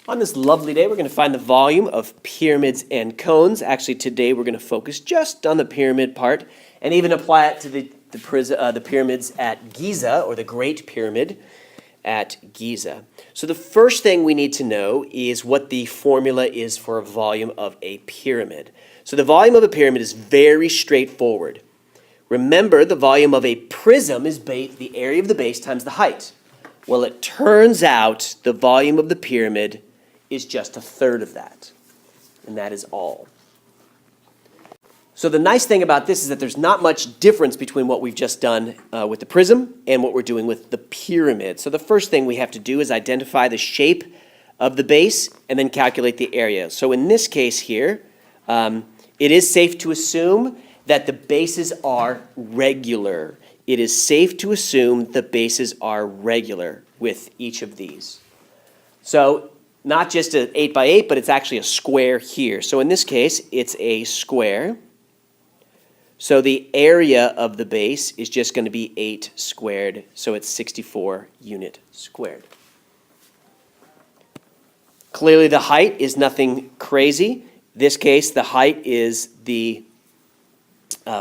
On this lovely day, we're going to find the volume of pyramids and cones. Actually, today we're going to focus just on the pyramid part and even apply it to the pyramids at Giza, or the Great Pyramid at Giza. So the first thing we need to know is what the formula is for a volume of a pyramid. So the volume of a pyramid is very straightforward. Remember, the volume of a prism is the area of the base times the height. Well, it turns out the volume of the pyramid is just a third of that, and that is all. So the nice thing about this is that there's not much difference between what we've just done with the prism and what we're doing with the pyramid. So the first thing we have to do is identify the shape of the base and then calculate the area. So in this case here, it is safe to assume that the bases are regular. It is safe to assume the bases are regular with each of these. So not just an 8 by 8, but it's actually a square here. So in this case, it's a square. So the area of the base is just going to be 8 squared, so it's 64 unit squared. Clearly the height is nothing crazy. In this case, the height is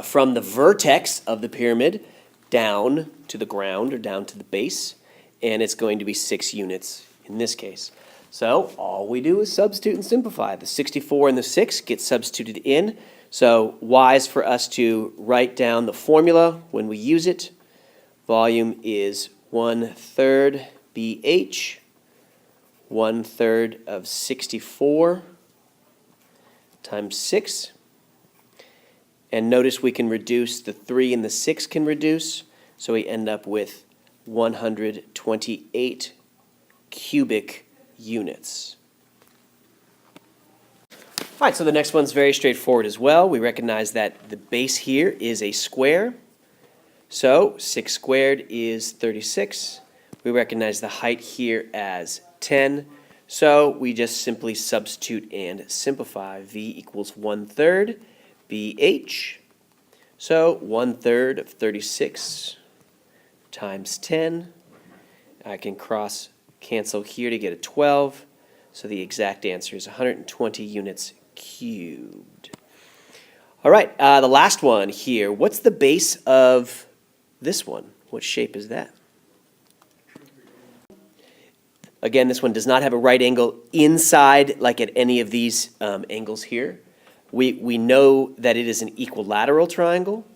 from the vertex of the pyramid down to the ground, or down to the base, and it's going to be 6 units in this case. So all we do is substitute and simplify. The 64 and the 6 get substituted in. So wise for us to write down the formula when we use it. Volume is 1/3 BH, 1/3 of 64 times 6. And notice we can reduce, the 3 and the 6 can reduce, so we end up with 128 cubic units. All right, so the next one's very straightforward as well. We recognize that the base here is a square. So 6 squared is 36. We recognize the height here as 10. So we just simply substitute and simplify. V equals 1/3 BH. So 1/3 of 36 times 10. I can cross cancel here to get a 12. So the exact answer is 120 units cubed. All right, the last one here. What's the base of this one? What shape is that? Again, this one does not have a right angle inside like at any of these angles here. We know that it is an equilateral triangle.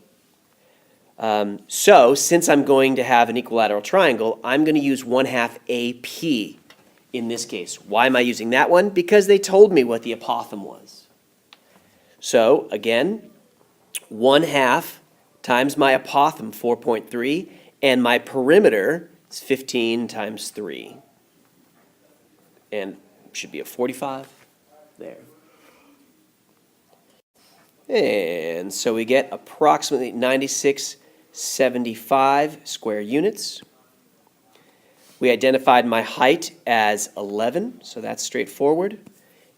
So since I'm going to have an equilateral triangle, I'm going to use 1/2 AP in this case. Why am I using that one? Because they told me what the apothem was. So again, 1/2 times my apothem, 4.3, and my perimeter is 15 times 3. And should be a 45 there. And so we get approximately 9675 square units. We identified my height as 11, so that's straightforward.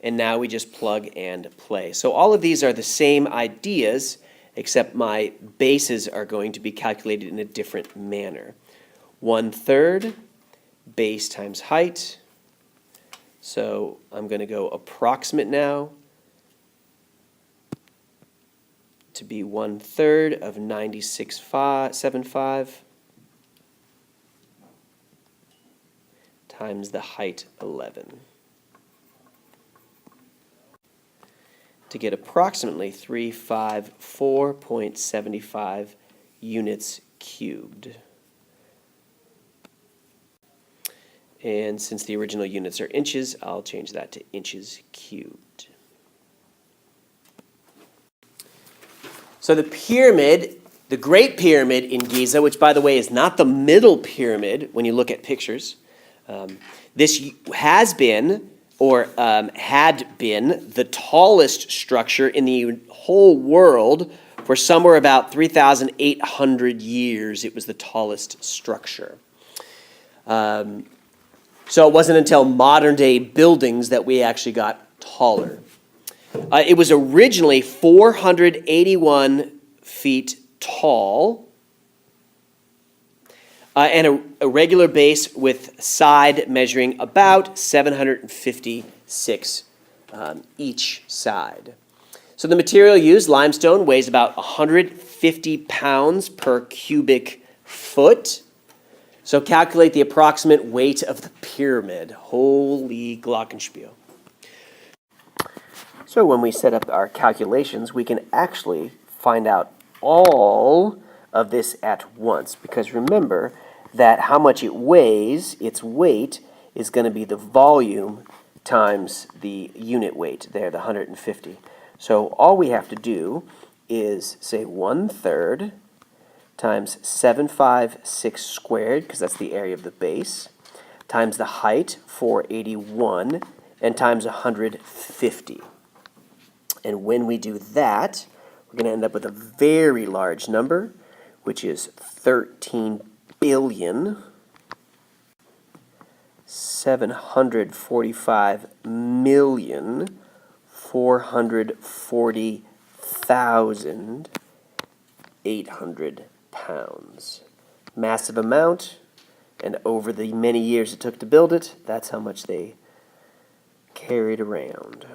And now we just plug and play. So all of these are the same ideas, except my bases are going to be calculated in a different manner. 1/3 base times height. So I'm going to go approximate now to be 1/3 of 9675 times the height 11 to get approximately 354.75 units cubed. And since the original units are inches, I'll change that to inches cubed. So the pyramid, the Great Pyramid in Giza, which by the way is not the middle pyramid when you look at pictures, this has been, or had been, the tallest structure in the whole world for somewhere about 3,800 years. It was the tallest structure. So it wasn't until modern day buildings that we actually got taller. It was originally 481 feet tall. and a regular base with side measuring about 756 each side. So the material used, limestone, weighs about 150 pounds per cubic foot. So calculate the approximate weight of the pyramid. Holy glockenspiel. So when we set up our calculations, we can actually find out all of this at once. Because remember that how much it weighs, its weight, is going to be the volume times the unit weight there, the 150. So all we have to do is say 1/3 times 756 squared, because that's the area of the base, times the height, 481, and times 150. And when we do that, we're going to end up with a very large number, which is 13,745,440,800 pounds. Massive amount, and over the many years it took to build it, that's how much they carried around.